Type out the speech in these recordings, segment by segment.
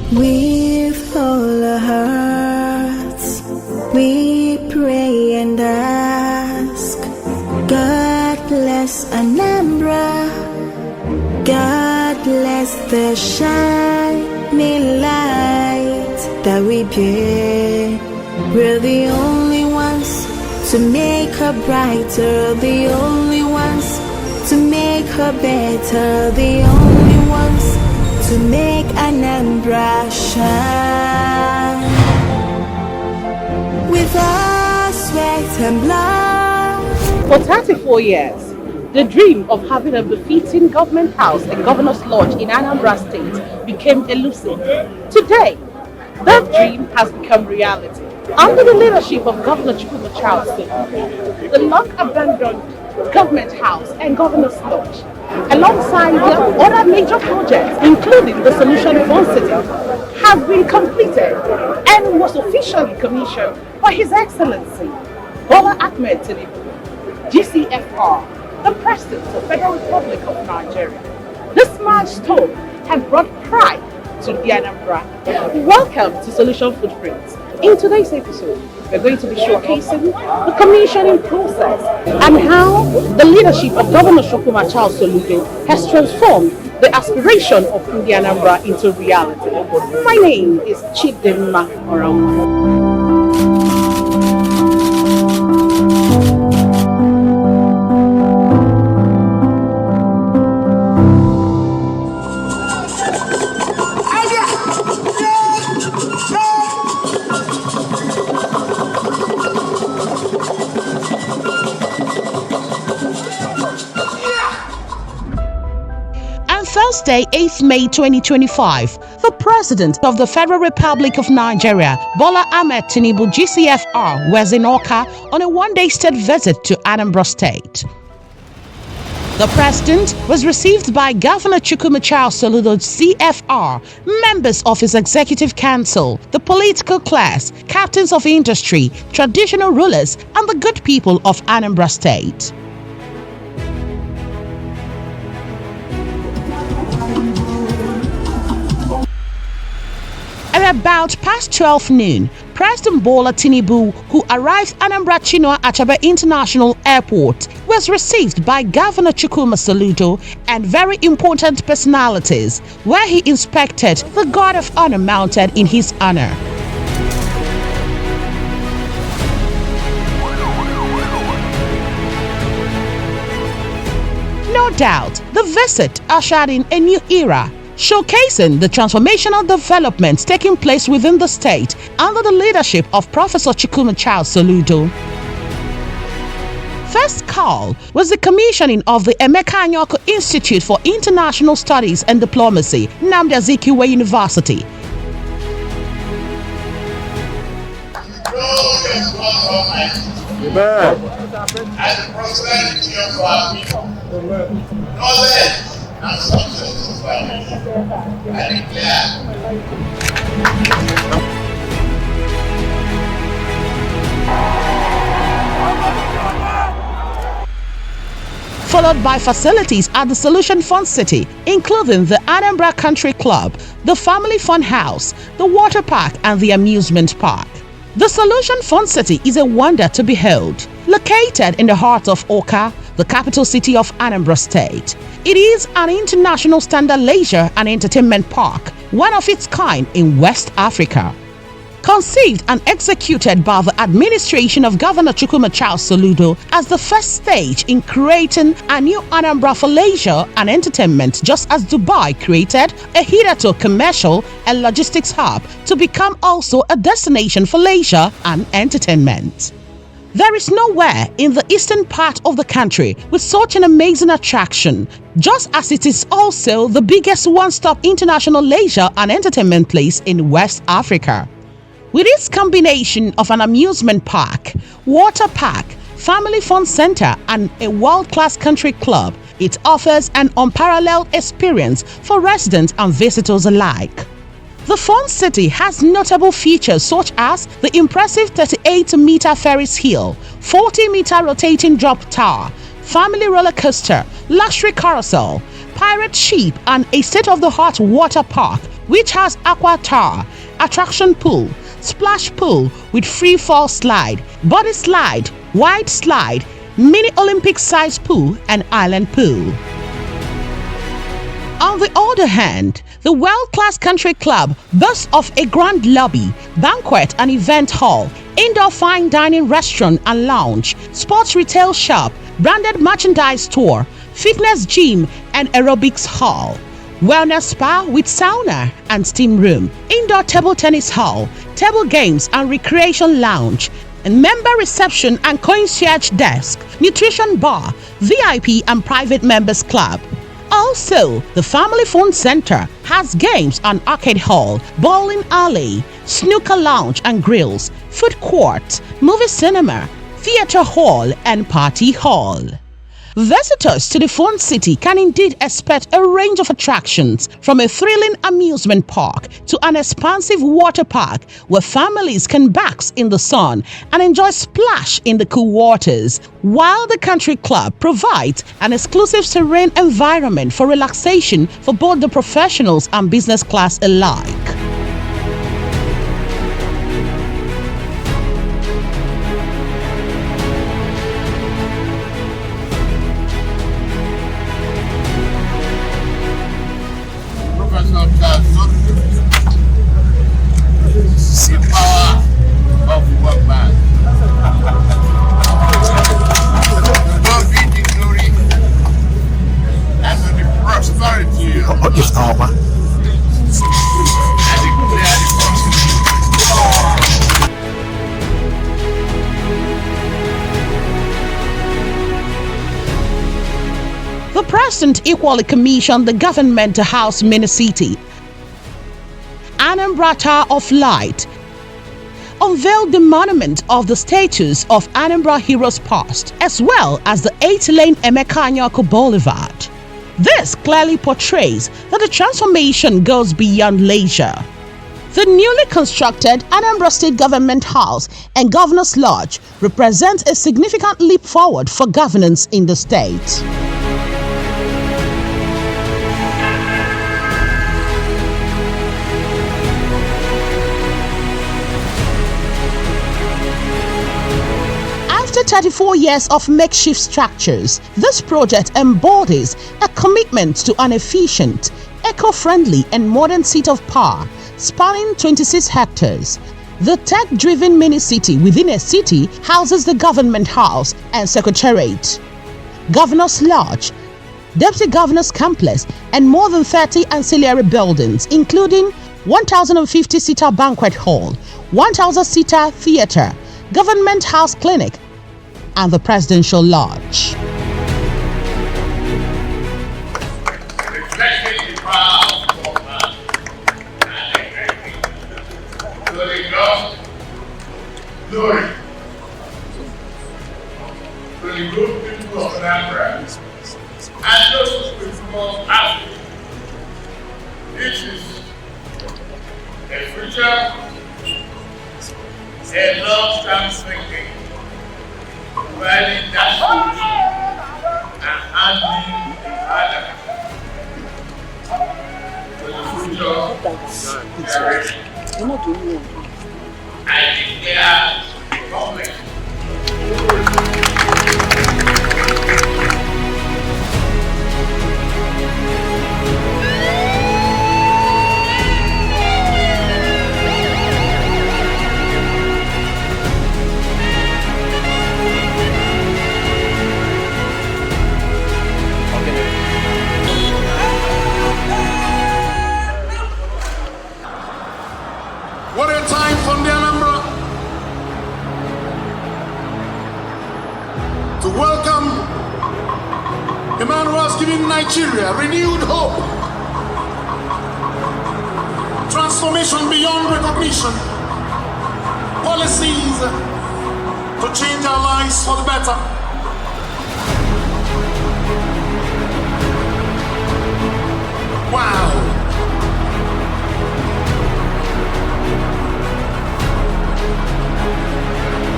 With all our hearts, we pray and ask, God bless Anambra, God bless the shining light that we bear. We're the only ones to make her brighter, the only ones to make her better, the only ones to make Anambra shine. With our sweat and blood. For 34 years, the dream of having a befitting government house and governor's lodge in Anambra State became elusive. Today, that dream has become reality. Under the leadership of Governor Chukwuma Charles, the long-abandoned government house and governor's lodge, alongside the other major projects, including the Solution Fund City, has been completed and was officially commissioned by His Excellency Bola Ahmed Tinubu, GCFR, the President of the Federal Republic of Nigeria. This milestone has brought pride to the Anambra. Welcome to Solution Footprints. In today's episode, we're going to be showcasing the commissioning process and how the leadership of Governor Chukwuma Charles Soludo has transformed the aspiration of the Anambra into reality. My name is Chidimma Oram. Thursday, 8th May 2025, the President of the Federal Republic of Nigeria, Bola Ahmed Tinubu GCFR, was in Awka on a one-day state visit to Anambra State. The President was received by Governor Chukwuma Charles Soludo CFR, members of his Executive Council, the political class, captains of industry, traditional rulers, and the good people of Anambra State. At about past 12 noon, President Bola Tinubu, who arrived Anambra Chinua Achebe International Airport, was received by Governor Chukwuma Soludo and very important personalities, where he inspected the guard of honor mounted in his honor. No doubt, the visit ushered in a new era, showcasing the transformational developments taking place within the state under the leadership of Professor Chukwuma Charles Soludo. First call was the commissioning of the Emeka Anyoko Institute for International Studies and Diplomacy, Nnamdi Azikiwe University. Amen. And the prosperity of our people. Knowledge and success of our people. I declare. Followed by facilities at the Solution Fund City, including the Anambra Country Club, the Family Fun House, the Water Park, and the Amusement Park. The Solution Fund City is a wonder to behold. Located in the heart of Awka, the capital city of Anambra State, it is an international standard leisure and entertainment park, one of its kind in West Africa. Conceived and executed by the administration of Governor Chukwuma Charles Soludo as the first stage in creating a new Anambra for leisure and entertainment, just as Dubai created a hitherto commercial and logistics hub to become also a destination for leisure and entertainment. There is nowhere in the eastern part of the country with such an amazing attraction, just as it is also the biggest one-stop international leisure and entertainment place in West Africa. With its combination of an amusement park, water park, family fun center, and a world-class country club, it offers an unparalleled experience for residents and visitors alike. The Fun City has notable features such as the impressive 38-meter Ferris wheel, 40-meter rotating drop tower, family roller coaster, luxury carousel, pirate ship, and a state-of-the-art water park which has aqua tower, attraction pool, splash pool with free fall slide, body slide, wide slide, mini Olympic size pool and island pool. On the other hand, the world-class country club boasts of a grand lobby, banquet and event hall, indoor fine dining restaurant and lounge, sports retail shop, branded merchandise store, fitness gym and aerobics hall, wellness spa with sauna and steam room, indoor table tennis hall, table games and recreation lounge, and member reception and concierge desk, nutrition bar, VIP and private members club. Also, the Family Fun Center has games and arcade hall, bowling alley, snooker lounge and grills, food court, movie cinema, theater hall and party hall. Visitors to the Fun City can indeed expect a range of attractions, from a thrilling amusement park to an expansive water park where families can bask in the sun and enjoy splash in the cool waters, while the country club provides an exclusive serene environment for relaxation for both the professionals and business class alike. The power of one man. God be the glory and the prosperity of God. I declare the The president equally commissioned the government to house mini-city, Anambra Tower of Light, unveiled the monument of the statues of Anambra heroes past, as well as the 8-lane Emeka Anyako Boulevard. This clearly portrays that the transformation goes beyond leisure. The newly constructed Anambra State Government House and Governor's Lodge represents a significant leap forward for governance in the state. After 34 years of makeshift structures, this project embodies a commitment to an efficient, eco-friendly and modern seat of power spanning 26 hectares. The tech-driven mini-city within a city houses the Government House and Secretariat, Governor's Lodge, Deputy Governor's Complex and more than 30 ancillary buildings, including 1,050-seater banquet hall, 1,000-seater theater, Government House Clinic, and the Presidential Lodge. reflecting the power of man and effective. Glory God, glory to the good people of Anambra and those people of Africa. This is a future, a long-term thinking, providing that solution and handling the other for the future generation. I declare government. What a time from the Anambra to welcome a man who has given Nigeria renewed hope, transformation beyond recognition, policies to change our lives for the better. Wow.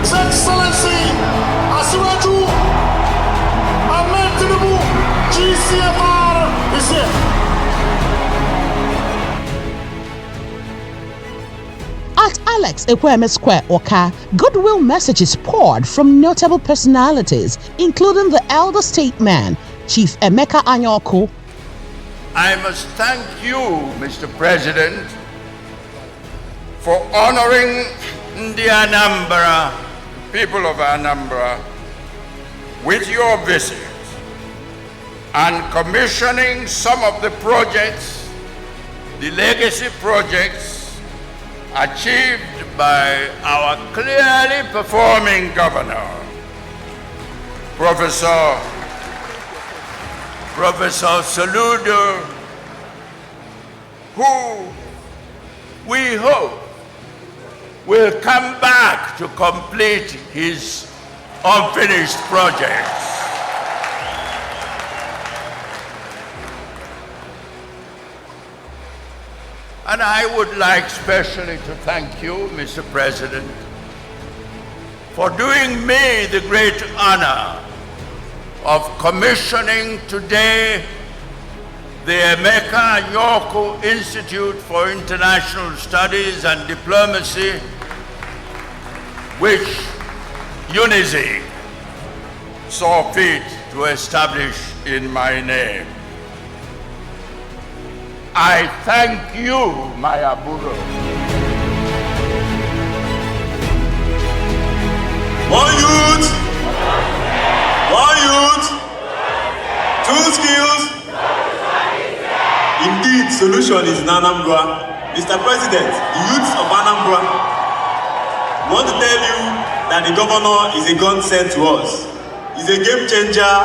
His Excellency Ahmed Tinubu, GCFR is here. Alex Ekweme Square Oka, goodwill messages poured from notable personalities, including the elder statesman, Chief Emeka Anyoko. I must thank you, Mr. President, for honoring the Anambra, people of Anambra, with your visit and commissioning some of the projects, the legacy projects achieved by our clearly performing governor, Professor Soludo, who we hope will come back to complete his unfinished projects. And I would like especially to thank you, Mr. President, for doing me the great honor of commissioning today the Emeka Anyoko Institute for International Studies and Diplomacy, which UNIZIG saw fit to establish in my name. I thank you, my Aburo. One youth, two skills. Indeed, solution is in Anambra. Mr. President, the youths of Anambra want to tell you that the governor is a godsend to us. He's a game changer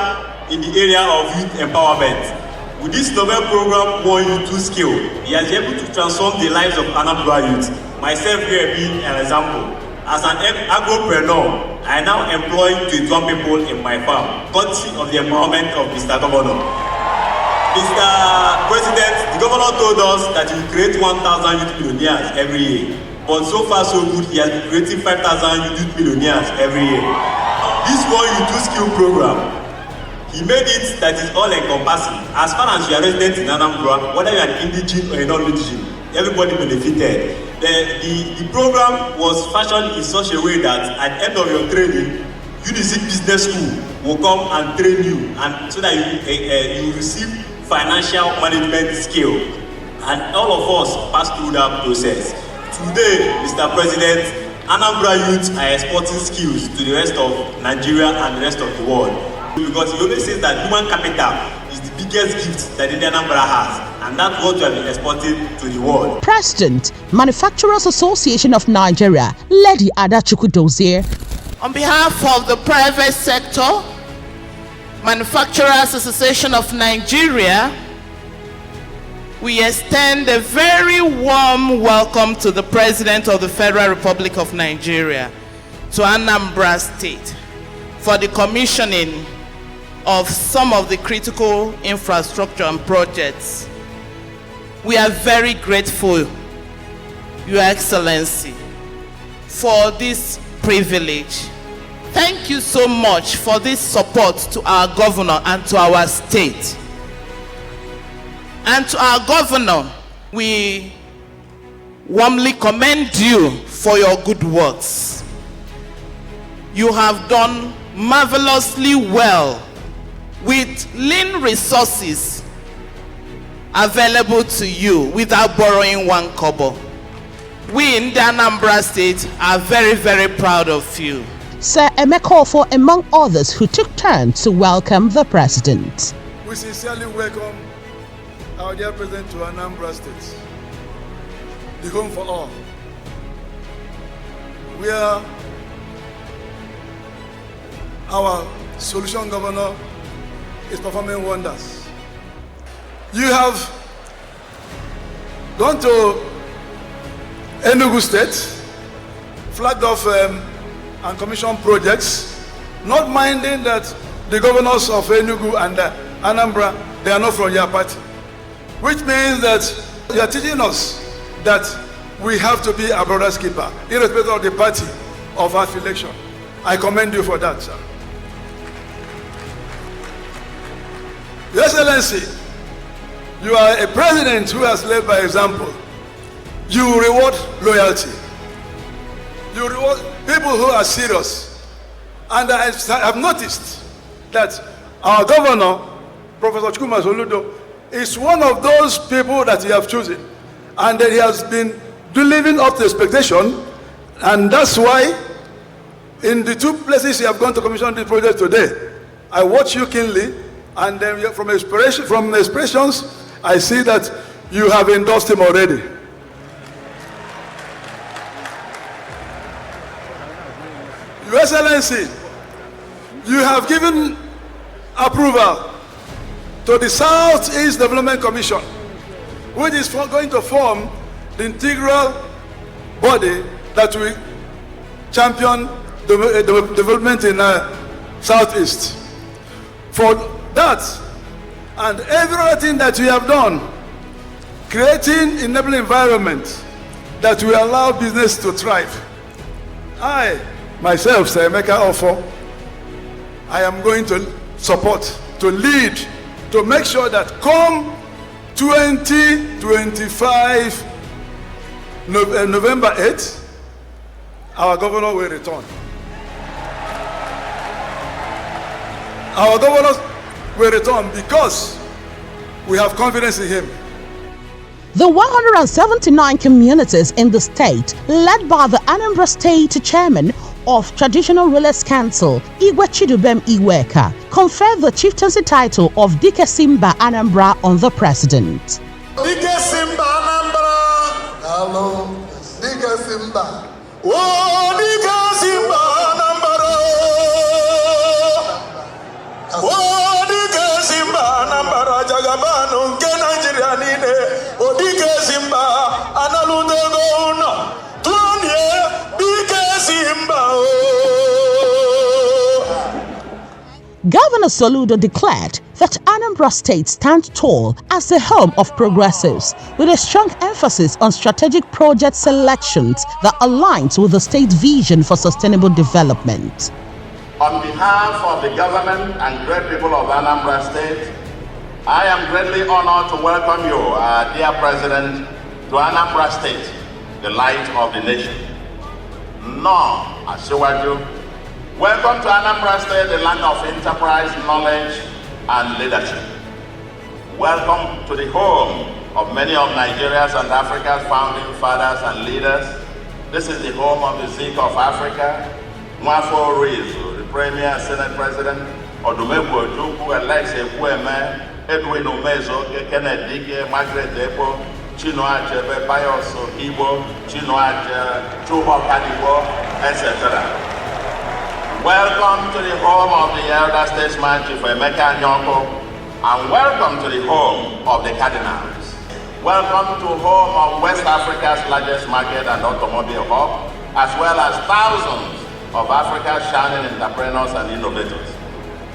in the area of youth empowerment. With this novel program, One Youth, Two Skill, he has been able to transform the lives of Anambra youth. Myself here being an example. As an agripreneur, I now employ 21 people in my farm, courtesy of the empowerment of Mr. Governor. Mr. President, the governor told us that he will create 1,000 youth millionaires every year. But so far so good, he has been creating 5,000 youth millionaires every year. This One Youth, Two Skill program, he made it that is all encompassing. As far as you are resident in Anambra, whether you are an indigene or a non-indigene, everybody benefited. The program was fashioned in such a way that at the end of your training, UNIZIG Business School will come and train you, and so that you receive financial management skill. And all of us pass through that process. Today, Mr. President, Anambra youths are exporting skills to the rest of Nigeria and the rest of the world. Because he always says that human capital is the biggest gift that Anambra has, and that's what we have been exporting to the world. President, Manufacturers Association of Nigeria, Lady Adachukwu Dozier. On behalf of the private sector, Manufacturers Association of Nigeria, we extend a very warm welcome to the President of the Federal Republic of Nigeria, to Anambra State, for the commissioning of some of the critical infrastructure and projects. We are very grateful, Your Excellency, for this privilege. Thank you so much for this support to our governor and to our state. And to our governor, we warmly commend you for your good works. You have done marvelously well with lean resources available to you without borrowing one kobo. We in the Anambra State are very, very proud of you. Sir Emeka, among others who took turns to welcome the president. We sincerely welcome our dear president to Anambra State, the home for all, where our solution governor is performing wonders. You have gone to Enugu State, flagged off and commissioned projects, not minding that the governors of Enugu and Anambra, they are not from your party, which means that you are teaching us that we have to be a brother's keeper, irrespective of the party of affiliation. I commend you for that, sir. Your Excellency, you are a president who has led by example. You reward loyalty. You reward people who are serious. And I have noticed that our governor, Professor Soludo, is one of those people that you have chosen. And that he has been living up to expectation. And that's why in the two places you have gone to commission this project today, I watch you keenly, and then from expressions, I see that you have endorsed him already. Your Excellency, you have given approval to the Southeast Development Commission, which is going to form the integral body that will champion development in Southeast. For that and everything that we have done, creating enabling environment that will allow business to thrive. I, myself, Sir Emeka Ofo, I am going to support, to lead, to make sure that come 2025, November 8th, our governor will return. Our governor will return because we have confidence in him. The 179 communities in the state, led by the Anambra State Chairman of Traditional Rulers Council, Igwe Chidubem Iweka, conferred the chieftaincy title of Dike Simba Anambra on the president. Dike Simba Anambra. Hello, Dike Simba. Oh, Dike Simba Anambra. Oh, Dike Simba Anambra. Jagabano nke Nigeria nine. Oh, Dike Simba Analudego no. Tunie Dike Simba. Governor Soludo declared that Anambra State stands tall as the home of progressives, with a strong emphasis on strategic project selections that aligns with the state's vision for sustainable development. On behalf of the government and great people of Anambra State, I am greatly honored to welcome you, our dear President, to Anambra State, the light of the nation. No, Asiwaju. Welcome to Anambra State, the land of enterprise, knowledge, and leadership. Welcome to the home of many of Nigeria's and Africa's founding fathers and leaders. This is the home of the Zik of Africa, Nwafo Rizu, the Premier Senate President, Odumegwu Ojukwu, Alex Ekwueme, Edwin Umezo, Kenneth Dike, Margaret Ekpo, Chinua Achebe, Pius Igbo, Chinua Achebe, Chubo Kadibo, etc. Welcome to the home of the elder statesman, Chief Emeka Nyoko, and welcome to the home of the Cardinals. Welcome to home of West Africa's largest market and automobile hub, as well as thousands of Africa's shining entrepreneurs and innovators.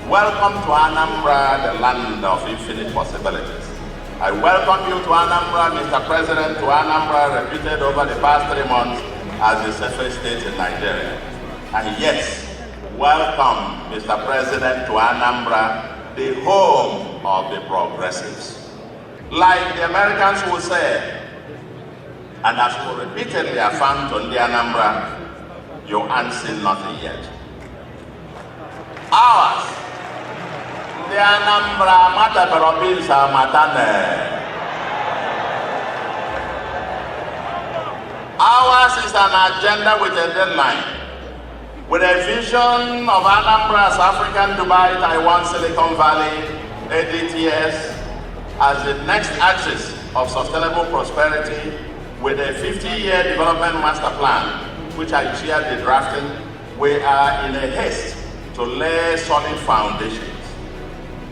Welcome to Anambra, the land of infinite possibilities. I welcome you to Anambra, Mr. President, to Anambra, reputed over the past 3 months as the safest state in Nigeria. And yes, welcome, Mr. President, to Anambra, the home of the progressives. Like the Americans will say, and as we repeatedly affirmed on the Anambra, you ain't seen nothing yet. Ours, the Anambra Mataperobinsa Matane. Ours is an agenda with a deadline, with a vision of Anambra as African Dubai, Taiwan, Silicon Valley, ADTS, as the next axis of sustainable prosperity, with a 50-year development master plan, which I chaired the drafting. We are in a haste to lay solid foundations.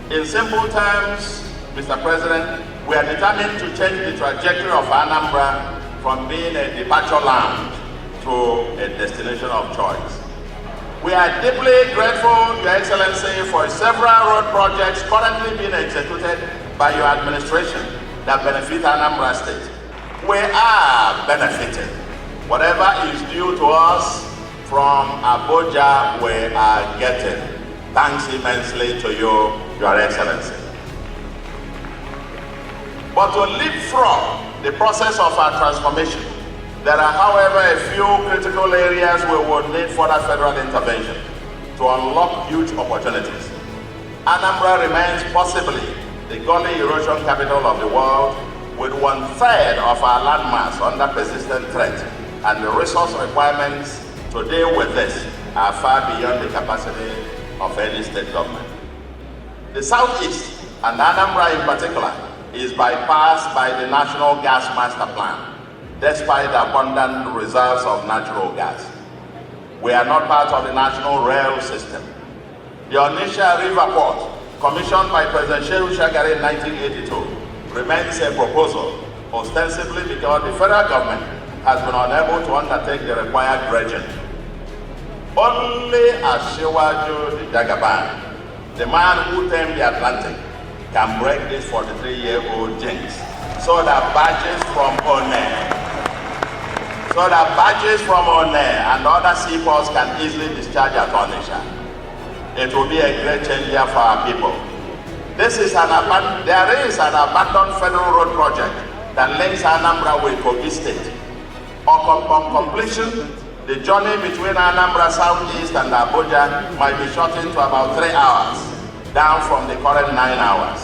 In simple terms, Mr. President, we are determined to change the trajectory of Anambra from being a departure lounge to a destination of choice. We are deeply grateful, Your Excellency, for several road projects currently being executed by your administration that benefit Anambra State. We are benefiting. Whatever is due to us from Abuja, we are getting. Thanks immensely to you, Your Excellency. But to leapfrog the process of our transformation, There are, however, a few critical areas we will need further federal intervention to unlock huge opportunities. Anambra remains possibly the gully erosion capital of the world, with 1/3 of our landmass under persistent threat, and the resource requirements to deal with this are far beyond the capacity of any state government. The Southeast, and Anambra in particular, is bypassed by the National Gas Master Plan, despite the abundant reserves of natural gas. We are not part of the national rail system. The Onitsha River Port, commissioned by President Shehu Shagari in 1982, remains a proposal, ostensibly because the federal government has been unable to undertake the required dredging. Only Ashiwaju the Jagaban, the man who tamed the Atlantic, can break this 43-year-old jinx, so that barges from One and other seaports can easily discharge at Onitsha. It will be a great changer for our people. There is an abandoned federal road project that links Anambra with Kogi State. On completion, the journey between Anambra Southeast and Abuja might be shortened to about 3 hours, down from the current 9 hours.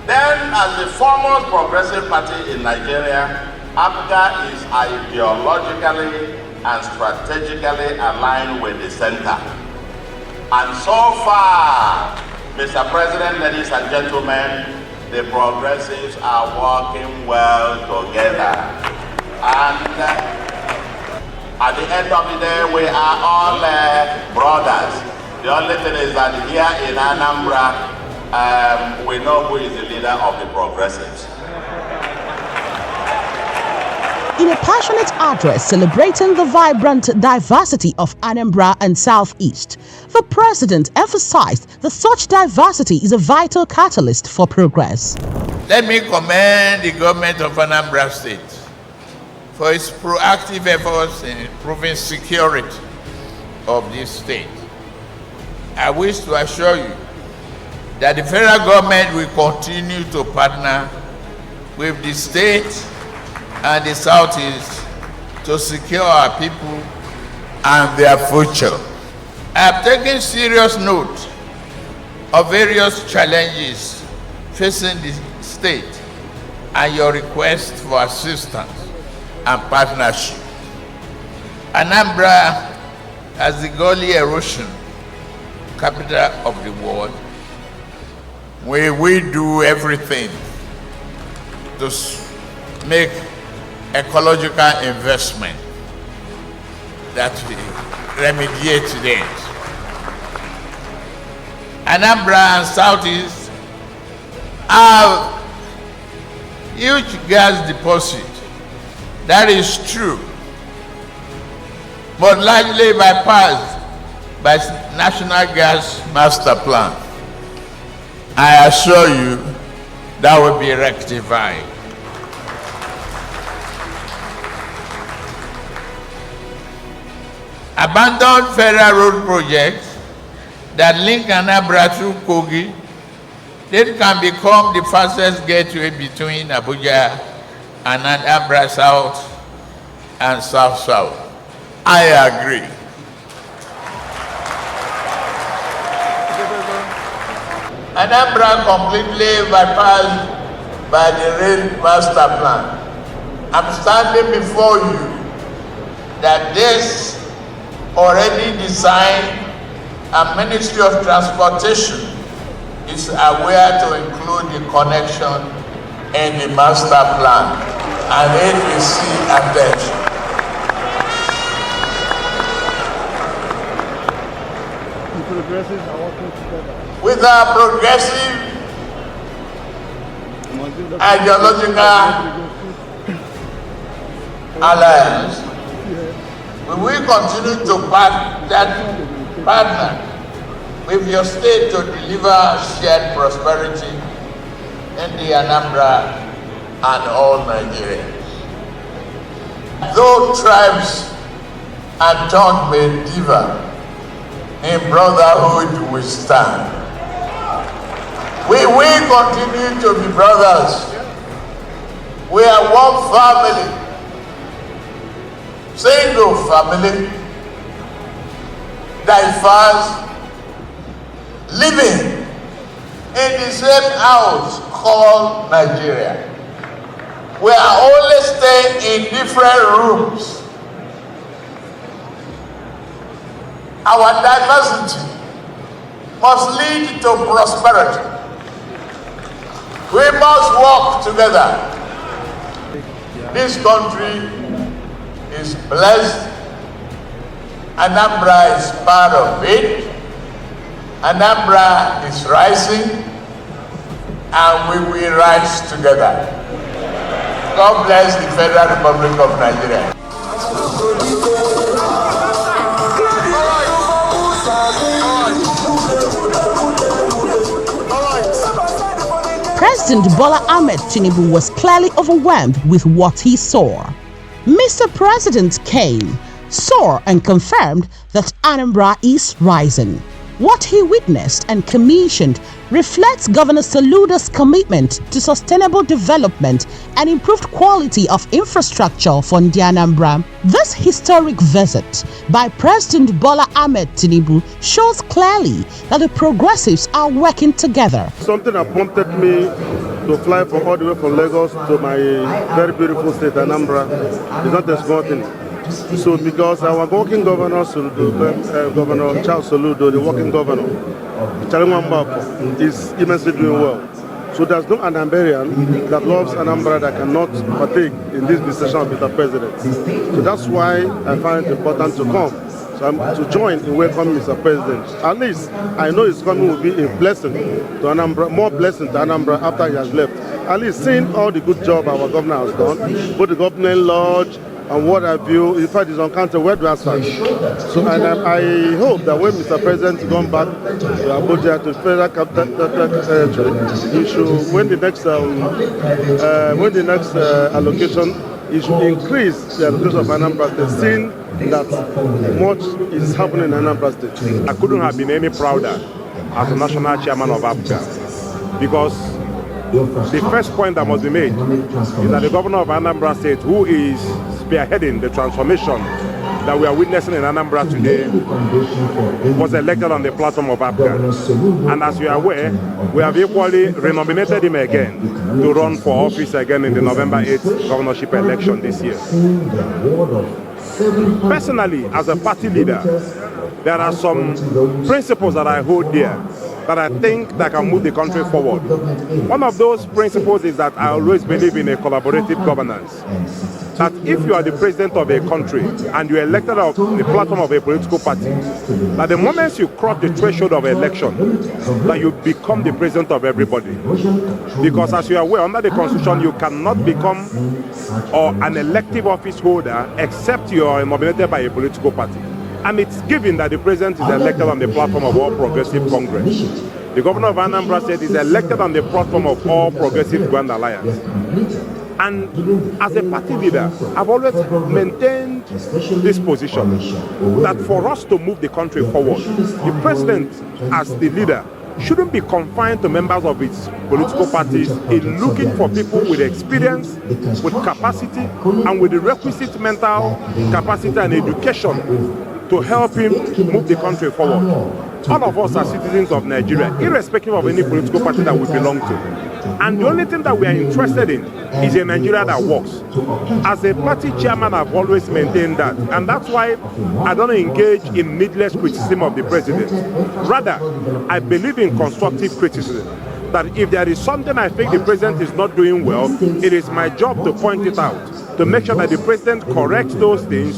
Then, as the foremost progressive party in Nigeria, APGA is ideologically and strategically aligned with the center. And so far, Mr. President, ladies and gentlemen, the progressives are working well together. And at the end of the day, we are all brothers. The only thing is that here in Anambra, we know who is the leader of the progressives. In a passionate address celebrating the vibrant diversity of Anambra and Southeast, the president emphasized that such diversity is a vital catalyst for progress. Let me commend the government of Anambra State for its proactive efforts in improving security of this state. I wish to assure you that the federal government will continue to partner with the state and the Southeast to secure our people and their future. I have taken serious note of various challenges facing the state and your request for assistance and partnership. Anambra, as the gully erosion capital of the world, we do everything to make ecological investment that will remediate it. Anambra and Southeast have huge gas deposit. That is true, but largely bypassed by National Gas Master Plan. I assure you that will be rectified. Abandoned federal road projects that link Anambra through Kogi, they can become the fastest gateway between Abuja and Anambra South and South-South. I agree. Anambra completely bypassed by the Rail Master Plan. I'm standing before you that this already designed and Ministry of Transportation is aware to include the connection in the master plan, and it will see attention. The progressives are working together. With our progressive ideological alliance, we will continue to partner with your state to deliver shared prosperity in the Anambra and all Nigerians. Though tribes and tongue may differ, in brotherhood we stand. We will continue to be brothers. We are one family. single family, diverse, living in the same house called Nigeria. We are only staying in different rooms. Our diversity must lead to prosperity. We must work together. This country is blessed. Anambra is part of it. Anambra is rising, and we will rise together. God bless the Federal Republic of Nigeria. President Bola Ahmed Tinubu was clearly overwhelmed with what he saw. Mr. President came, saw and confirmed that Anambra is rising. What he witnessed and commissioned reflects Governor Soludo's commitment to sustainable development and improved quality of infrastructure for the Anambra. This historic visit by President Bola Ahmed Tinubu shows clearly that the progressives are working together. Something that prompted me to fly from all the way from Lagos to my very beautiful state, Anambra, is not a small thing. So because our working governor, Governor Charles Soludo, the working governor, is immensely doing well. So there's no Anambarian that loves Anambra that cannot partake in this decision of Mr. President. So that's why I find it important to come. So I'm to join in welcoming Mr. President. At least I know his coming will be a blessing to Anambra, more blessing to Anambra after he has left. At least seeing all the good job our governor has done, both the government lodge, and what I view, in fact, is on counter. Where do I start? So, and I hope that when Mr. President is going back to Abuja to federal capital territory, he should, when the next allocation, he should increase the allocation of Anambra State, seeing that much is happening in Anambra State. I couldn't have been any prouder as the national chairman of APGA, because the first point that must be made is that the governor of Anambra State, who is spearheading the transformation that we are witnessing in Anambra today, was elected on the platform of APGA. And as you are aware, we have equally renominated him again to run for office again in the November 8th governorship election this year. Personally, as a party leader, there are some principles that I hold dear that I think that can move the country forward. One of those principles is that I always believe in a collaborative governance. That if you are the president of a country and you are elected on the platform of a political party, that the moment you cross the threshold of election, that you become the president of everybody. Because as you are aware, under the Constitution, you cannot become an elective office holder except you are nominated by a political party. And it's given that the president is elected on the platform of All Progressive Congress. The governor of Anambra State is elected on the platform of All Progressive Grand Alliance. And as a party leader, I've always maintained this position that for us to move the country forward, the president as the leader shouldn't be confined to members of its political parties in looking for people with experience, with capacity, and with the requisite mental capacity and education to help him move the country forward. All of us are citizens of Nigeria, irrespective of any political party that we belong to. And the only thing that we are interested in is a Nigeria that works. As a party chairman, I've always maintained that. And that's why I don't engage in needless criticism of the president. Rather, I believe in constructive criticism. That if there is something I think the president is not doing well, it is my job to point it out, to make sure that the president corrects those things,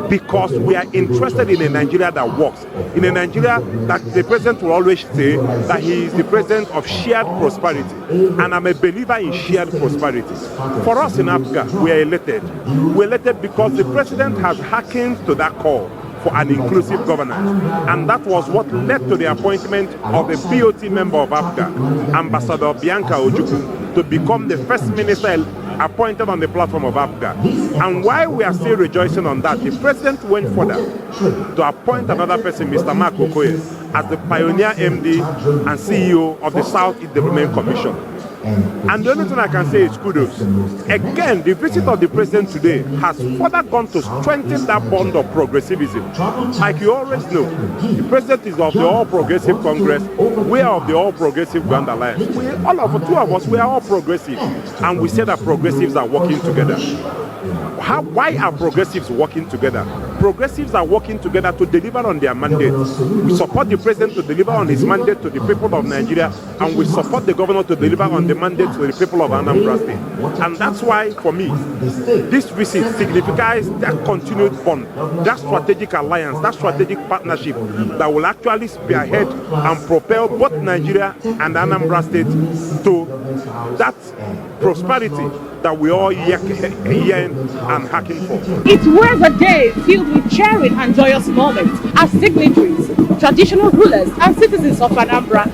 because we are interested in a Nigeria that works, in a Nigeria that the president will always say that he is the president of shared prosperity. And I'm a believer in shared prosperity. For us in Africa, we are elated. We're elated because the president has hearkened to that call for an inclusive governance. And that was what led to the appointment of a BOT member of Africa, Ambassador Bianca Ojukwu, to become the first minister appointed on the platform of Africa. And while we are still rejoicing on that, the president went further to appoint another person, Mr. Mark Okoye, as the pioneer MD and CEO of the South East Development Commission. And the only thing I can say is kudos. Again, the visit of the president today has further gone to strengthen that bond of progressivism. Like you always know, the president is of the All Progressive Congress. We are of the All Progressive Grand Alliance. Two of us, we are all progressive. And we say that progressives are working together. Why are progressives working together? Progressives are working together to deliver on their mandate. We support the president to deliver on his mandate to the people of Nigeria, and we support the governor to deliver on the mandate to the people of Anambra State. And that's why, for me, this visit signifies that continued bond, that strategic alliance, that strategic partnership that will actually spearhead and propel both Nigeria and Anambra State to that prosperity that we all yearn and hacking for. It was a day filled with cheering and joyous moments as signatories, traditional rulers and citizens of Anambra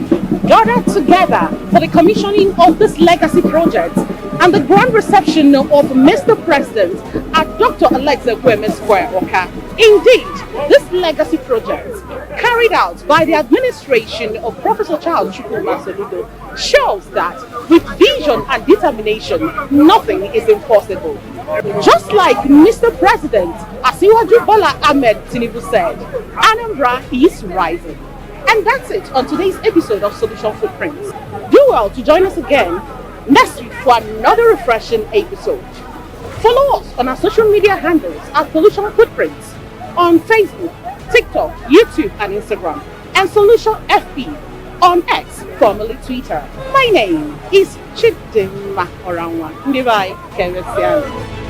gathered together for the commissioning of this legacy project and the grand reception of Mr. President at Dr. Alexa Kweme Square, Oka. Indeed, this legacy project, carried out by the administration of Professor Charles Soludo, shows that with vision and determination, nothing is impossible. Just like Mr. President Bola Ahmed Tinubu said, Anambra is rising. And that's it on today's episode of Solution Footprints. Do well to join us again next week for another refreshing episode. Follow us on our social media handles at Solution Footprints on Facebook, TikTok, YouTube and Instagram, and Solution FB on X, formerly Twitter. My name is Chidimma Oranwa. Bye.